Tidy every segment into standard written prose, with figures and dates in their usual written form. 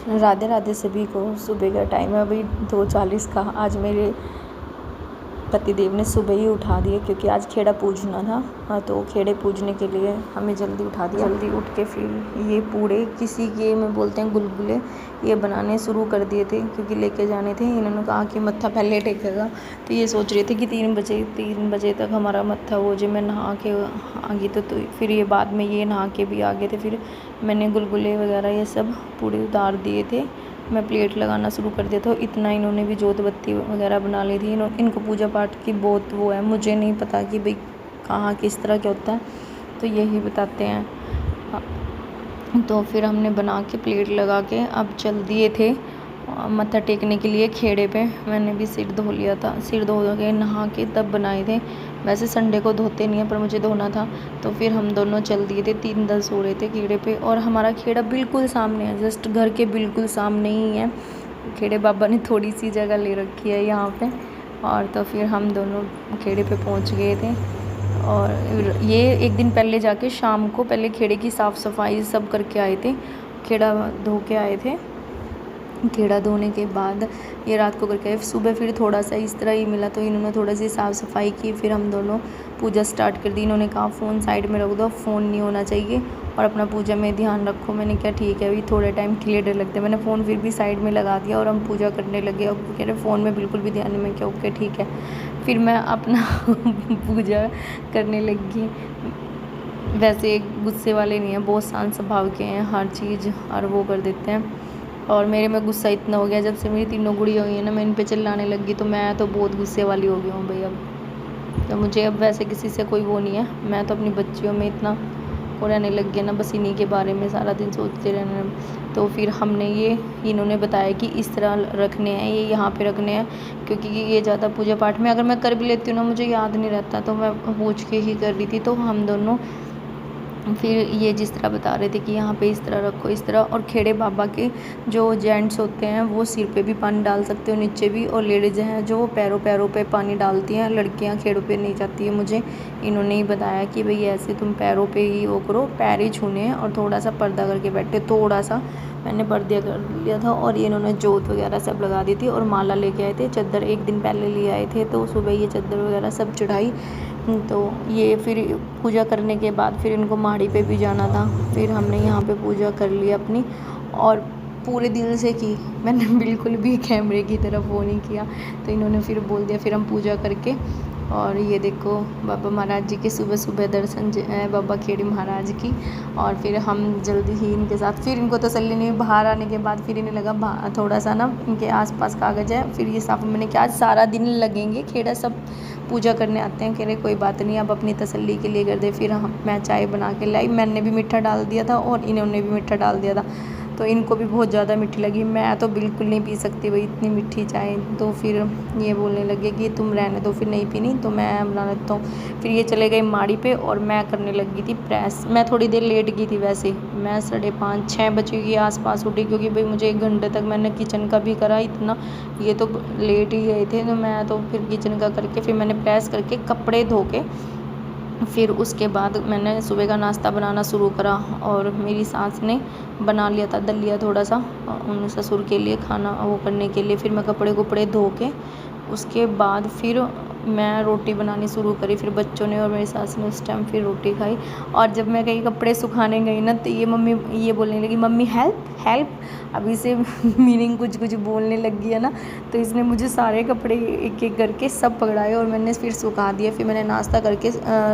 राधे राधे सभी को। सुबह का टाइम है, अभी 2:40 का। आज मेरे पतिदेव ने सुबह ही उठा दिए क्योंकि आज खेड़ा पूजना था। हाँ, तो खेड़े पूजने के लिए हमें जल्दी उठा दिया। जल्दी उठ के फिर ये पूड़े किसी के में बोलते हैं गुलगुले, ये बनाने शुरू कर दिए थे क्योंकि लेके जाने थे। इन्होंने कहा कि मत्था पहले टेकेगा, तो ये सोच रहे थे कि 3 बजे तक हमारा मत्था हो जाए, मैं नहा के आ गई। तो फिर ये बाद में ये नहा के भी आ गए थे। फिर मैंने गुलगुले वगैरह ये सब पूड़े उतार दिए थे, मैं प्लेट लगाना शुरू कर दिया था। इतना इन्होंने भी जोत बत्ती वगैरह बना ली थी। इनको पूजा पाठ की बहुत वो है, मुझे नहीं पता कि भाई कहाँ किस तरह क्या होता है, तो यही बताते हैं। तो फिर हमने बना के प्लेट लगा के अब चल दिए थे मत्था टेकने के लिए खेड़े पे। मैंने भी सिर धो लिया था, सिर धो के नहा के तब बनाए थे। वैसे संडे को धोते नहीं है पर मुझे धोना था, तो फिर हम दोनों चल दिए थे। 3:10 हो रहे थे खेड़े पे, और हमारा खेड़ा बिल्कुल सामने है, जस्ट घर के बिल्कुल सामने ही है। खेड़े बाबा ने थोड़ी सी जगह ले रखी है यहाँ पे। और तो फिर हम दोनों खेड़े पे पहुँच गए थे। और ये एक दिन पहले जाके शाम को पहले खेड़े की साफ़ सफाई सब करके आए थे, खेड़ा धो के आए थे। खेड़ा धोने के बाद ये रात को करके आए। सुबह फिर थोड़ा सा इस तरह ही मिला, तो इन्होंने थोड़ा सी साफ़ सफाई की। फिर हम दोनों पूजा स्टार्ट कर दी। इन्होंने कहा फ़ोन साइड में रख दो, फ़ोन नहीं होना चाहिए और अपना पूजा में ध्यान रखो। मैंने क्या ठीक है, अभी थोड़े टाइम के लिए डर लगता है। मैंने फ़ोन फिर भी साइड में लगा दिया और हम पूजा करने लगे। और कह रहे फ़ोन में बिल्कुल भी ध्यान नहीं। मैं क्या ओके ठीक है। फिर मैं अपना पूजा करने लगी। वैसे गुस्से वाले नहीं हैं, बहुत शांत स्वभाव के हैं, हर चीज़ और वो कर देते हैं। और मेरे में गुस्सा इतना हो गया, जब से मेरी 3 गुड़िया हुई है ना, मैं इन पे चिल्लाने लगी, तो मैं तो बहुत गुस्से वाली हो गई हूँ भाई अब। तो मुझे अब वैसे किसी से कोई वो नहीं है, मैं तो अपनी बच्चियों में इतना वो रहने लग गया ना, बस इन्हीं के बारे में सारा दिन सोचते रहने। तो फिर हमने ये इन्होंने बताया कि इस तरह रखने हैं, ये यहाँ पे रखने हैं, क्योंकि ये ज़्यादा पूजा पाठ में अगर मैं कर भी लेती हूँ ना, मुझे याद नहीं रहता, तो मैं पूछ के ही कर रही थी। तो हम दोनों फिर ये जिस तरह बता रहे थे कि यहाँ पे इस तरह रखो, इस तरह। और खेड़े बाबा के जो जेंट्स होते हैं वो सिर पे भी पानी डाल सकते हो, नीचे भी, और लेडीज़ हैं जो पैरों पे पानी डालती हैं। लड़कियाँ खेड़ों पे नहीं जाती है। मुझे इन्होंने ही बताया कि भाई ऐसे तुम पैरों पे ही वो करो, पैर ही छूने हैं, और थोड़ा सा पर्दा करके बैठे। थोड़ा सा मैंने पर्दा कर लिया था, और ये इन्होंने जोत वगैरह सब लगा दी थी, और माला लेके आए थे। चादर एक दिन पहले ले आए थे, तो सुबह ये चादर वगैरह सब चढ़ाई। तो ये फिर पूजा करने के बाद फिर इनको माड़ी पे भी जाना था। फिर हमने यहाँ पे पूजा कर ली अपनी, और पूरे दिल से की। मैंने बिल्कुल भी कैमरे की तरफ वो नहीं किया। तो इन्होंने फिर बोल दिया, फिर हम पूजा करके, और ये देखो बाबा महाराज जी के सुबह सुबह दर्शन बाबा खेड़ी महाराज की। और फिर हम जल्दी ही इनके साथ, फिर इनको तसल्ली नहीं, बाहर आने के बाद फिर इन्हें लगा थोड़ा सा ना इनके आसपास कागज़ है। फिर ये साफ, मैंने क्या आज सारा दिन लगेंगे, खेड़ा सब पूजा करने आते हैं। कह रहे कोई बात नहीं, आप अपनी तसल्ली के लिए कर दे। फिर मैं चाय बना के लाई, मैंने भी मीठा डाल दिया था और इन्होंने भी मीठा डाल दिया था, तो इनको भी बहुत ज़्यादा मीठी लगी। मैं तो बिल्कुल नहीं पी सकती भाई इतनी मीठी चाय। तो फिर ये बोलने लगे कि तुम रहने दो, फिर नहीं पीनी तो मैं बना लेता हूँ। फिर ये चले गए माड़ी पे, और मैं करने लगी थी प्रेस। मैं थोड़ी देर लेट गई थी, वैसे मैं 5:30-6 बजे के आसपास उठी, क्योंकि भाई मुझे 1 घंटे तक मैंने किचन का भी करा इतना, ये तो लेट ही गए थे। तो मैं तो फिर किचन का करके फिर मैंने प्रेस करके कपड़े धो के, फिर उसके बाद मैंने सुबह का नाश्ता बनाना शुरू करा। और मेरी सास ने बना लिया था दलिया थोड़ा सा उन ससुर के लिए खाना वो करने के लिए। फिर मैं कपड़े धो के उसके बाद फिर मैं रोटी बनानी शुरू करी। फिर बच्चों ने और मेरी सास ने उस टाइम फिर रोटी खाई। और जब मैं कहीं कपड़े सुखाने गई ना, तो ये मम्मी ये बोलने लगी, मम्मी हेल्प हेल्प। अभी से मीनिंग कुछ बोलने लगी है ना, तो इसने मुझे सारे कपड़े एक एक करके सब पकड़ाए और मैंने फिर सुखा दिए। फिर मैंने नाश्ता करके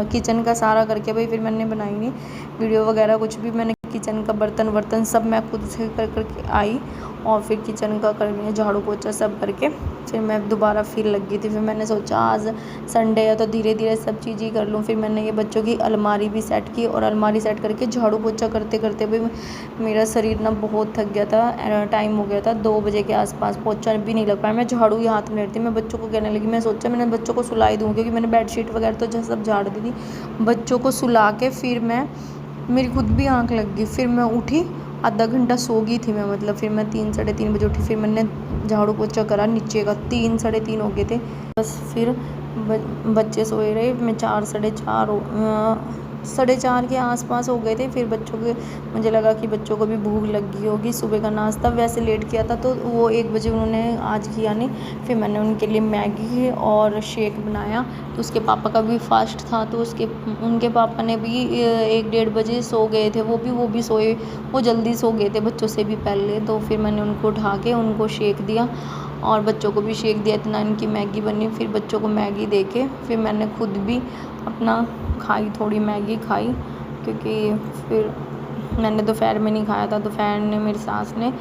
किचन का सारा करके, भाई फिर मैंने बनाई नहीं वीडियो वगैरह कुछ भी। मैंने किचन का बर्तन सब मैं खुद से करके आई, और फिर किचन का करने झाड़ू पोछा सब करके फिर मैं दोबारा फिर लग गई थी। फिर मैंने सोचा आज संडे है तो धीरे धीरे सब चीज़ ही कर लूँ। फिर मैंने ये बच्चों की अलमारी भी सेट की, और अलमारी सेट करके झाड़ू पोछा करते करते भी मेरा शरीर ना बहुत थक गया था। टाइम हो गया था 2 बजे के आसपास, पोछा भी नहीं लग पाया। मैं झाड़ू ही हाथ में लेती, मैं बच्चों को कहने लगी, मैं सोचा मैंने बच्चों को सुलाई दूँ, क्योंकि मैंने बेडशीट वगैरह तो सब झाड़ दी थी। बच्चों को सुला के फिर मेरी खुद भी आँख लग गई। फिर मैं उठी, आधा घंटा सो गई थी मैं, मतलब फिर मैं 3-3:30 बजे उठी। फिर मैंने झाड़ू पोछा करा नीचे का, 3-3:30 हो गए थे बस। फिर बच्चे सोए रहे, मैं 4-4:30 4:30 के आसपास हो गए थे। फिर बच्चों के मुझे लगा कि बच्चों को भी भूख लग गई होगी, सुबह का नाश्ता वैसे लेट किया था तो वो 1 बजे उन्होंने आज किया नहीं। फिर मैंने उनके लिए मैगी और शेक बनाया। तो उसके पापा का भी फास्ट था तो उनके पापा ने भी 1 डेढ़ बजे सो गए थे, वो भी सोए, वो जल्दी सो गए थे बच्चों से भी पहले। तो फिर मैंने उनको उठा के उनको शेक दिया और बच्चों को भी शेक दिया। इतना इनकी मैगी बनी, फिर बच्चों को मैगी दे के फिर मैंने खुद भी अपना खाई, थोड़ी मैगी खाई, क्योंकि फिर मैंने दोपहर में नहीं खाया था। दोपहर में मेरी सास ने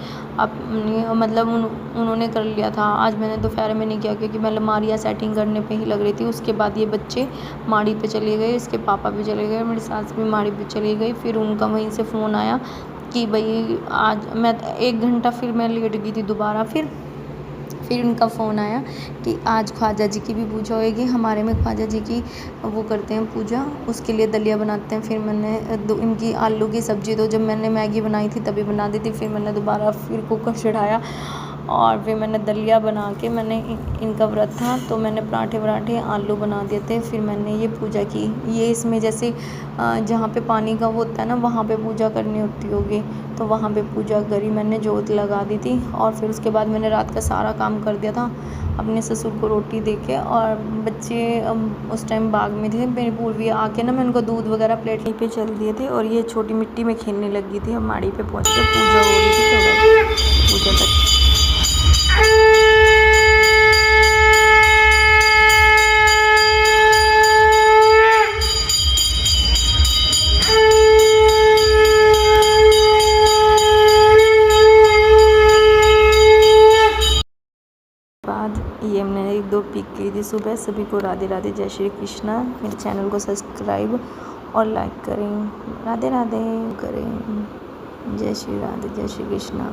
अपनी मतलब उन्होंने कर लिया था। आज मैंने दोपहर में नहीं किया क्योंकि मैं अलमारियाँ सेटिंग करने पे ही लग रही थी। उसके बाद ये बच्चे माड़ी पे चले गए, इसके पापा भी चले गए, मेरी सास भी माड़ी पे चली गई। फिर उनका वहीं से फ़ोन आया कि भाई आज मैं 1 घंटा फिर मैं लेट गई थी दोबारा। फिर उनका फ़ोन आया कि आज ख्वाजा जी की भी पूजा होएगी। हमारे में ख्वाजा जी की वो करते हैं पूजा, उसके लिए दलिया बनाते हैं। फिर मैंने इनकी आलू की सब्ज़ी तो जब मैंने मैगी बनाई थी तभी बना दी थी। फिर मैंने दोबारा कुकर चढ़ाया और फिर मैंने दलिया बना के इनका व्रत था तो मैंने पराठे आलू बना दिए थे। फिर मैंने ये पूजा की। ये इसमें जैसे जहाँ पे पानी का वो होता है ना, वहाँ पे पूजा करनी होती होगी, तो वहाँ पे पूजा करी मैंने, जोत लगा दी थी। और फिर उसके बाद मैंने रात का सारा काम कर दिया था, अपने ससुर को रोटी दे के। और बच्चे उस टाइम बाग में थे, मेरी पूर्वी आके ना मैं उनको दूध वगैरह प्लेट पे चल दिए थे और ये छोटी मिट्टी में खेलने लगी थी। हम माड़ी पे पहुँच के पूजा हो रही थी, थोड़ा पूजा तक। बाद ये हमने 1-2 पिक की थी सुबह। सभी को राधे राधे, जय श्री कृष्णा। मेरे चैनल को सब्सक्राइब और लाइक करें। राधे राधे करें। जय श्री राधे, जय श्री कृष्णा।